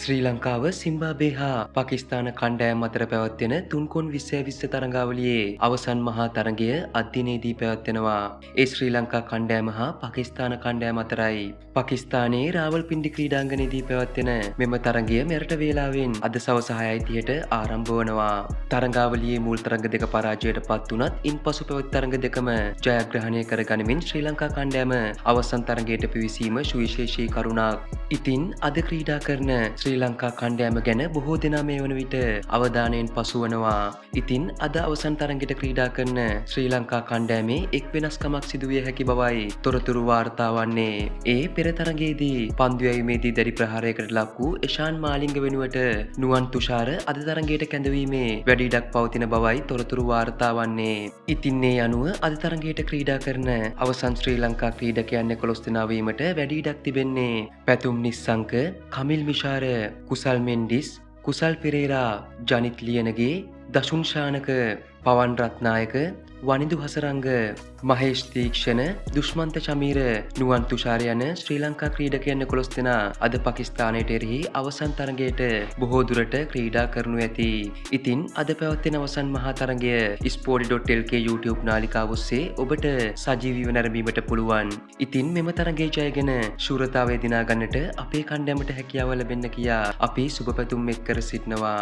ශ්‍රී ලංකාව සිම්බාබ්වේ හා පාකිස්තාන කණ්ඩායම් අතර පැවැත්වෙන තුන්කොන් 2020 තරඟාවලියේ අවසන් මහා තරඟය අද දිනේදී පැවැත්වෙනවා. ඒ ශ්‍රී ලංකා කණ්ඩායම හා පාකිස්තාන කණ්ඩායම අතරයි. පාකිස්තානයේ රාවල්පින්ඩි ක්‍රීඩාංගණයේදී පැවැත්වෙන මෙම තරඟය මෙරට වේලාවෙන් අද සවස 6:30ට ආරම්භ වනවා. තරඟාවලියේ මුල් තරඟ දෙක පරාජයට පත් වුණත් ඉන්පසු පැවති තරඟ දෙකම ජයග්‍රහණය කර ගනිමින් ශ්‍රී ලංකා කණ්ඩායම අවසන් තරඟයට පිවිසීම සුවිශේෂී කරුණක්. ඉතින් අද ක්‍රීඩා කරන ශ්‍රී ලංකා කණ්ඩායම ගැන බොහෝ දෙනා මේ වන විට අවධානයෙන් පසුවනවා. ඉතින් අද අවසන් තරඟයට ක්‍රීඩා කරන ශ්‍රී ලංකා කණ්ඩායමේ එක් වෙනස්කමක් සිදුවිය හැකි බවයි තොරතුරු වාර්තා වන්නේ. ඒ පෙර තරඟයේදී පන්දු යැවීමේදී දැඩි ප්‍රහාරයකට ලක් වූ එෂාන් මාලිංග වෙනුවට නුවන් තුෂාර අද තරඟයට කැඳවීමේ වැඩි ඉඩක් පවතින බවයි තොරතුරු වාර්තා වන්නේ. ඉතින් මේ අනුව අද තරඟයට ක්‍රීඩා කරන අවසන් ශ්‍රී ලංකා ක්‍රීඩකයන් 11 දෙනා වීමට වැඩි ඉඩක් තිබෙන්නේ පැතුම් නිස්සංක, කමිල් මිෂාර, කුසල් මෙන්ඩිස්, කුසල් පෙරේරා, ජනිත් ලියනගේ, දශුන් ශානක, පවන් රත්නායක, වනිදු හසරංග, මහේෂ් තීක්ෂණ, දුෂ්මන්ත චමීර, නුවන් තුෂාර යන ශ්‍රී ලංකා ක්‍රීඩකයන් 11 දෙනා අද පාකිස්තානයට එරෙහි අවසන් තරඟයට බොහෝ දුරට ක්‍රීඩා කරනු ඇති. ඉතින් අද පැවැත්වෙන අවසන් මහා තරඟය sporty.lk YouTube නාලිකාව ඔස්සේ ඔබට සජීවීව නැරඹීමට පුළුවන්. ඉතින් මෙම තරඟයේ ජයගෙන ශූරතාවය දිනා ගන්නට අපේ කණ්ඩායමට හැකියාව ලැබෙන්න කියා අපි සුබ පැතුම් එක් කර සිටිනවා.